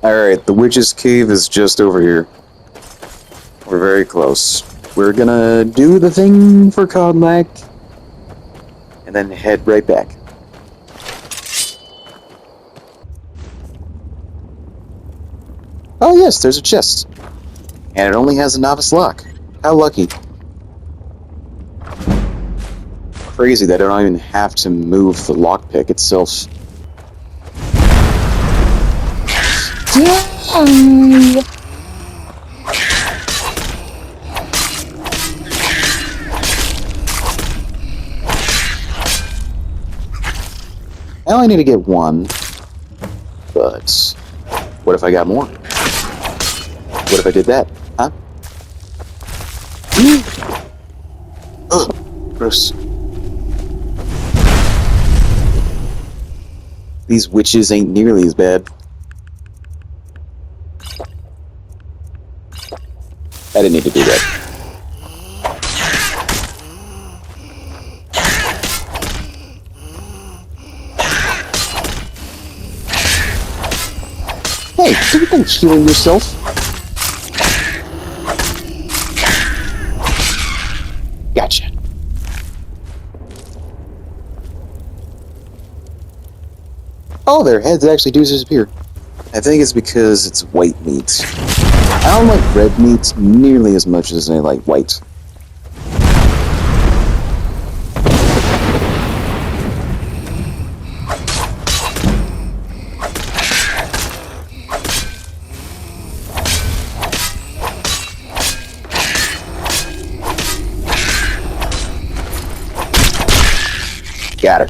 Alright, the witch's cave is just over here. We're very close. We're gonna do the thing for Codlac, and then head right back. Oh yes, there's a chest. And it only has a novice lock. How lucky. Crazy that I don't even have to move the lockpick itself. Yay! I only need to get one. But what if I got more? What if I did that? Huh? Ugh, gross. These witches ain't nearly as bad. I didn't need to do that. Hey, don't think healing yourself. Gotcha. Oh, their heads actually do disappear. I think it's because it's white meat. I don't like red meat nearly as much as I like white. Got her.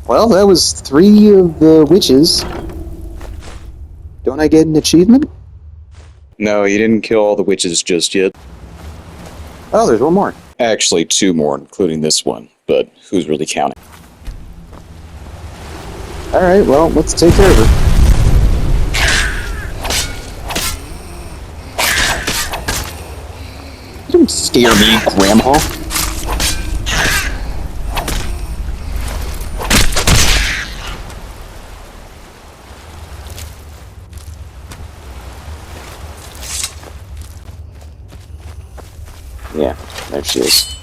Well, that was 3 of the witches. Don't I get an achievement? No, you didn't kill all the witches just yet. Oh, there's one more. Actually, 2 more, including this one, but who's really counting? Alright, well, let's take care of her. Don't scare me, Grandma. Yeah, there she is.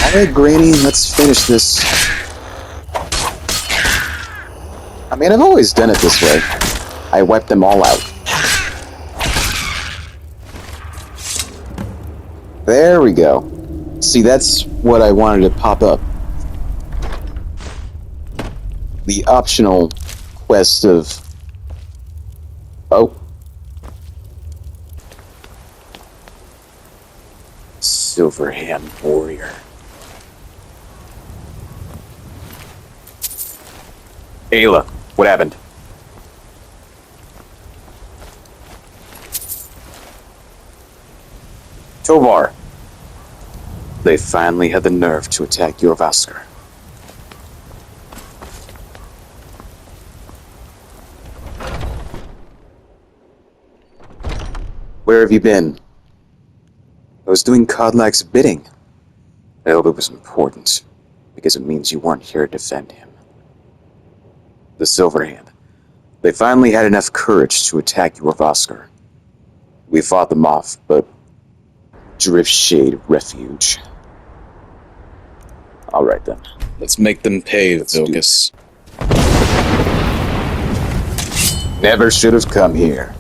Alright, Granny, let's finish this. I mean, I've always done it this way. I wipe them all out. There we go. See, that's what I wanted to pop up. The optional quest of... Oh. Silverhand Warrior. Ayla, what happened? Tovar. They finally had the nerve to attack Jorvaskr. Where have you been? I was doing Codlac's bidding. I hope it was important, because it means you weren't here to defend him. The Silverhand. They finally had enough courage to attack Jorvaskr. We fought them off, but Driftshade Refuge. Alright then. Let's make them pay, Vilgus. Never should have come here.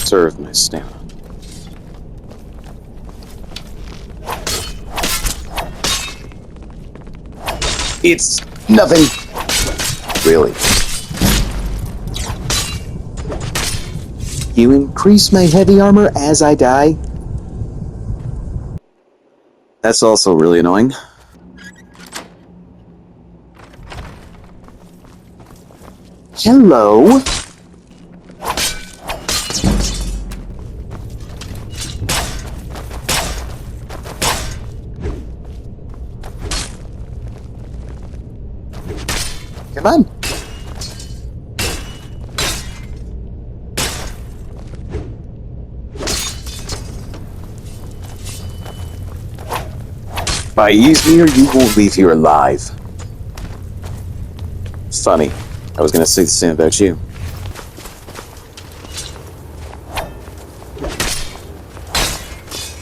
conserve my stamina. It's nothing. Really. You increase my heavy armor as I die? That's also really annoying. Hello? Come on. By Easmear, you won't leave here alive. Funny. I was gonna say the same about you.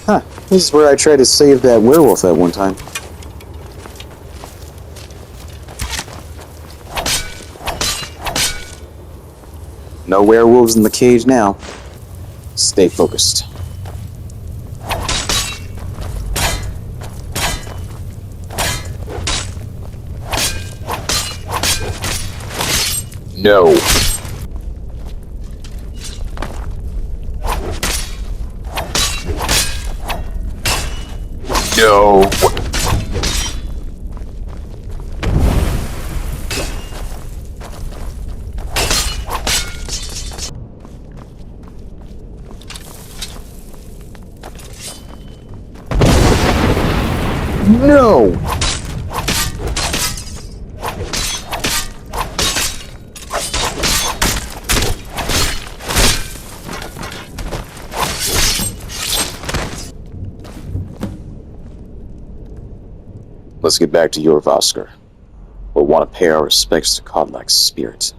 Huh. This is where I tried to save that werewolf at one time. No werewolves in the cage now. Stay focused. No. No. No. Let's get back to your Vosker. We'll want to pay our respects to Kodlak's spirit.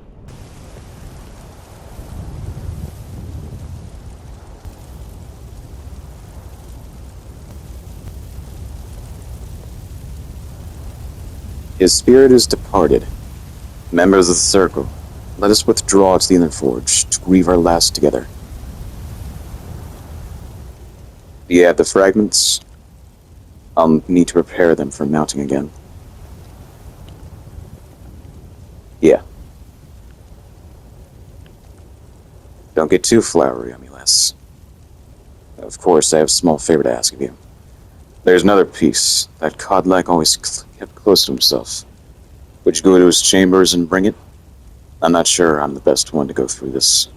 His spirit is departed. Members of the Circle, let us withdraw to the Inner Forge to grieve our last together. Do you have the fragments? I'll need to prepare them for mounting again. Yeah. Don't get too flowery on me, Les. Of course, I have a small favor to ask of you. There's another piece that Kodlak always kept close to himself. Would you go to his chambers and bring it? I'm not sure I'm the best one to go through this.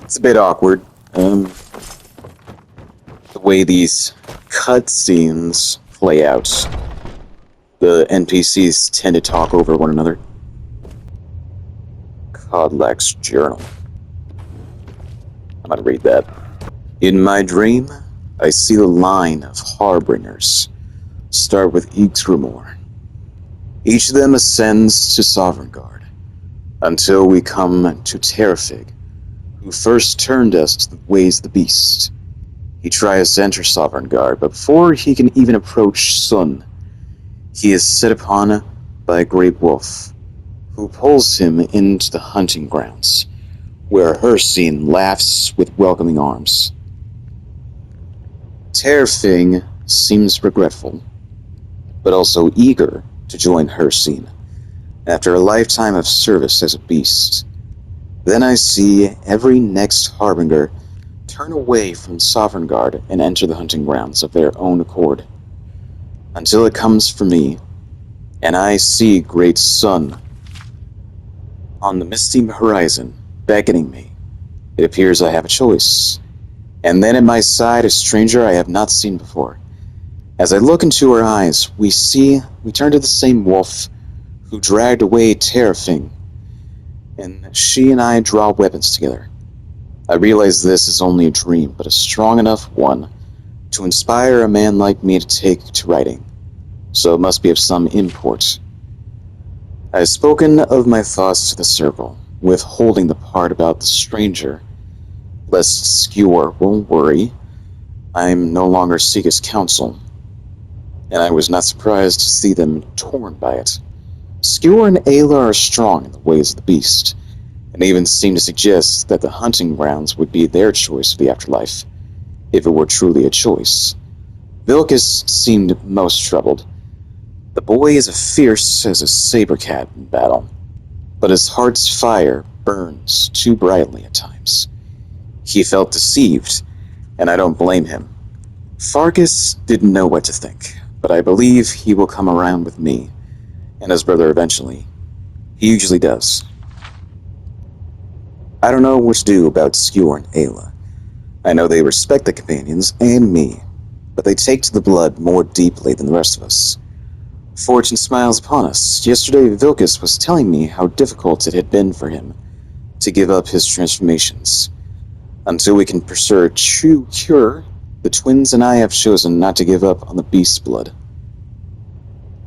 It's a bit awkward. The way these cutscenes play out. The NPCs tend to talk over one another. Kodlak's journal. I'm gonna read that. In my dream, I see the line of Harbingers start with Yggdrasil. Each of them ascends to Sovngarde, until we come to Terrafig, who first turned us to the ways of the beast. He tries to enter Sovngarde, but before he can even approach Sun, he is set upon by a great wolf, who pulls him into the hunting grounds, where Hircine laughs with welcoming arms. Terrafig seems regretful, but also eager to join Hircine, after a lifetime of service as a beast. Then I see every next Harbinger turn away from Sovngarde and enter the hunting grounds of their own accord, until it comes for me, and I see great Sun on the misty horizon beckoning me. It appears I have a choice, and then at my side a stranger I have not seen before. As I look into her eyes, we turn to the same wolf who dragged away Terrafig, and she and I draw weapons together. I realize this is only a dream, but a strong enough one to inspire a man like me to take to writing, so it must be of some import. I have spoken of my thoughts to the Circle, withholding the part about the stranger, lest Skewer won't worry. I no longer seek his counsel, and I was not surprised to see them torn by it. Skewer and Ayla are strong in the ways of the beast, and even seemed to suggest that the hunting grounds would be their choice of the afterlife, if it were truly a choice. Vilcus seemed most troubled. The boy is as fierce as a saber cat in battle, but his heart's fire burns too brightly at times. He felt deceived, and I don't blame him. Farkas didn't know what to think, but I believe he will come around with me and his brother eventually. He usually does. I don't know what to do about Skewer and Ayla. I know they respect the companions and me, but they take to the blood more deeply than the rest of us. Fortune smiles upon us. Yesterday, Vilcus was telling me how difficult it had been for him to give up his transformations. Until we can pursue a true cure, the twins and I have chosen not to give up on the beast's blood.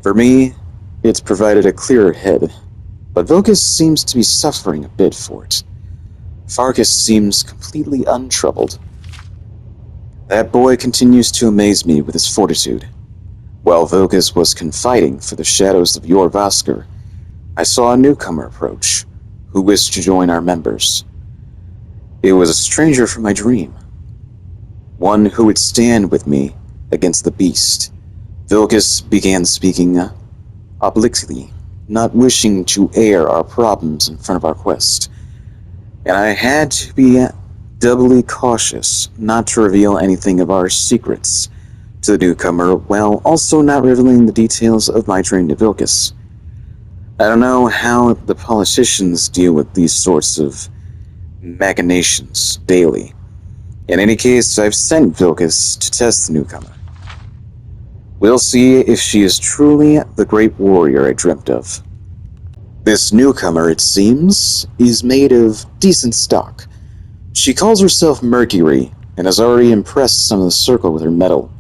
For me, it's provided a clearer head, but Vilcus seems to be suffering a bit for it. Farkas seems completely untroubled. That boy continues to amaze me with his fortitude. While Vilcus was confiding for the shadows of Jorvaskr, I saw a newcomer approach, who wished to join our members. It was a stranger from my dream, one who would stand with me against the beast. Vilcus began speaking obliquely, not wishing to air our problems in front of our quest, and I had to be doubly cautious not to reveal anything of our secrets to the newcomer, while also not revealing the details of my dream to Vilcus. I don't know how the politicians deal with these sorts of machinations daily. In any case, I've sent Vilcus to test the newcomer. We'll see if she is truly the great warrior I dreamt of. This newcomer, it seems, is made of decent stock. She calls herself Mercury, and has already impressed some of the circle with her mettle.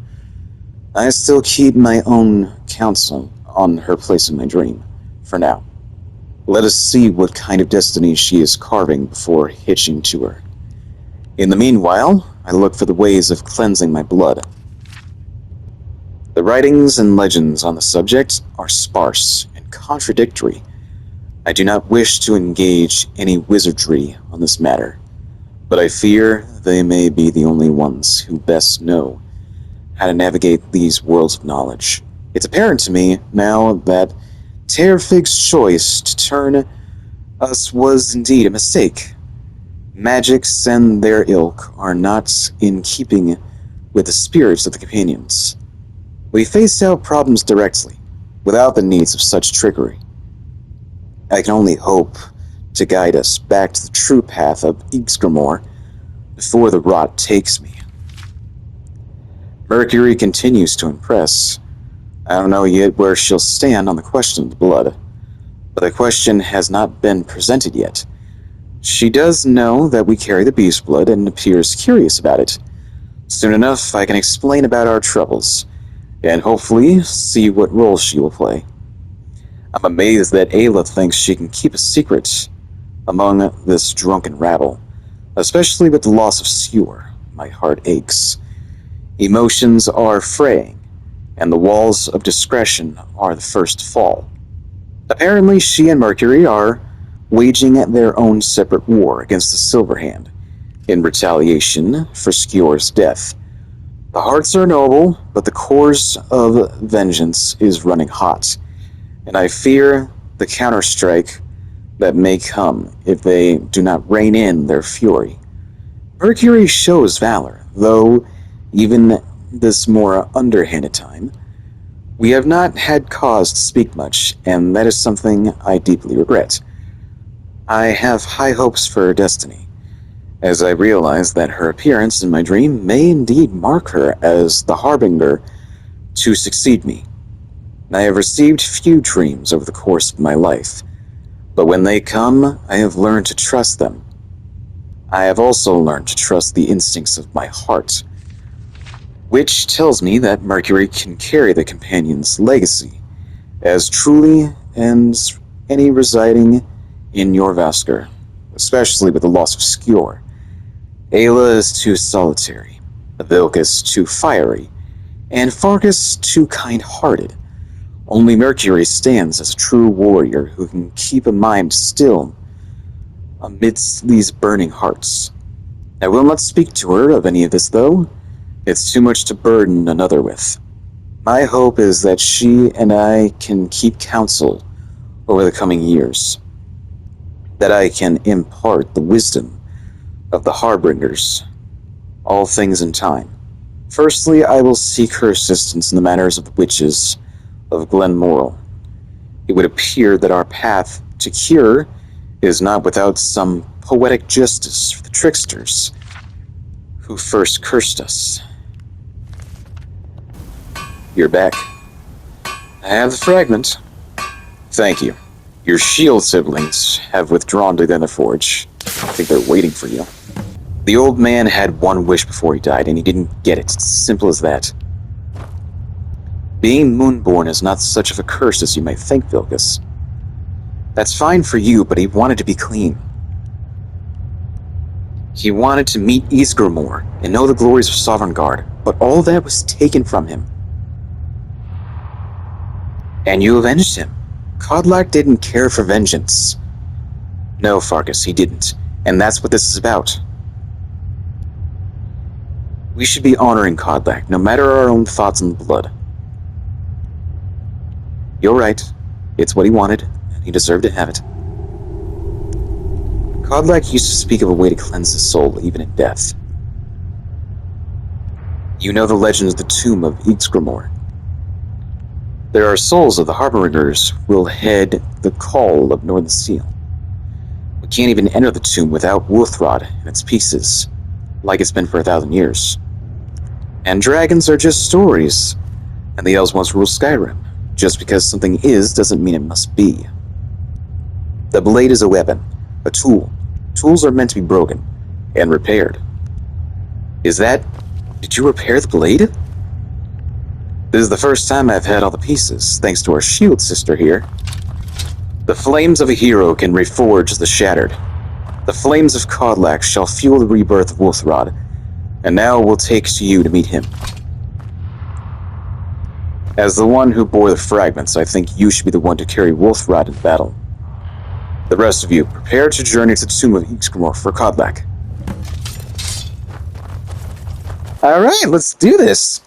I still keep my own counsel on her place in my dream, for now. Let us see what kind of destiny she is carving before hitching to her. In the meanwhile, I look for the ways of cleansing my blood. The writings and legends on the subject are sparse and contradictory. I do not wish to engage any wizardry on this matter, but I fear they may be the only ones who best know how to navigate these worlds of knowledge. It's apparent to me now that Terfig's choice to turn us was indeed a mistake. Magics and their ilk are not in keeping with the spirits of the companions. We face out problems directly, without the needs of such trickery. I can only hope to guide us back to the true path of Ygskrimor before the rot takes me. Mercury continues to impress. I don't know yet where she'll stand on the question of the blood, but the question has not been presented yet. She does know that we carry the beast blood and appears curious about it. Soon enough, I can explain about our troubles, and hopefully see what role she will play. I'm amazed that Ayla thinks she can keep a secret among this drunken rabble, especially with the loss of Skewer. My heart aches. Emotions are fraying, and the walls of discretion are the first to fall. Apparently, she and Mercury are waging their own separate war against the Silverhand, in retaliation for Skewer's death. The hearts are noble, but the course of vengeance is running hot, and I fear the counterstrike that may come if they do not rein in their fury. Mercury shows valor, though even this more underhanded time, we have not had cause to speak much, and that is something I deeply regret. I have high hopes for her destiny, as I realize that her appearance in my dream may indeed mark her as the harbinger to succeed me. I have received few dreams over the course of my life, but when they come, I have learned to trust them. I have also learned to trust the instincts of my heart, which tells me that Mercury can carry the companion's legacy as truly as any residing in Jorvaskr, especially with the loss of Skewer. Ayla is too solitary, Vilcus too fiery, and Farkas too kind-hearted. Only Mercury stands as a true warrior who can keep a mind still amidst these burning hearts. I will not speak to her of any of this, though. It's too much to burden another with. My hope is that she and I can keep counsel over the coming years, that I can impart the wisdom of the Harbingers, all things in time. Firstly, I will seek her assistance in the matters of the witches of Glenmoral. It would appear that our path to cure is not without some poetic justice for the tricksters who first cursed us. You're back. I have the fragment. Thank you. Your shield siblings have withdrawn to the Netherforge. I think they're waiting for you. The old man had one wish before he died, and he didn't get it. It's as simple as that. Being Moonborn is not such of a curse as you might think, Vilgus. That's fine for you, but he wanted to be clean. He wanted to meet Ysgramor and know the glories of Sovngarde, but all that was taken from him. And you avenged him. Kodlak didn't care for vengeance. No, Farkas, he didn't. And that's what this is about. We should be honoring Kodlak, no matter our own thoughts on the blood. You're right. It's what he wanted, and he deserved to have it. Kodlak used to speak of a way to cleanse the soul, even in death. You know the legend of the tomb of Ysgramor. There are souls of the Harbingers will head the call of Northern Seal. We can't even enter the tomb without Wulthrod and its pieces, like it's been for 1,000 years. And dragons are just stories, and the elves once ruled Skyrim. Just because something is doesn't mean it must be. The blade is a weapon, a tool. Tools are meant to be broken and repaired. Did you repair the blade? This is the first time I've had all the pieces, thanks to our shield sister here. The flames of a hero can reforge the shattered. The flames of Kodlak shall fuel the rebirth of Wulthrod, and now we'll take to you to meet him. As the one who bore the fragments, I think you should be the one to carry Wulthrod in battle. The rest of you, prepare to journey to the tomb of Ysgramor for Kodlak. Alright, let's do this!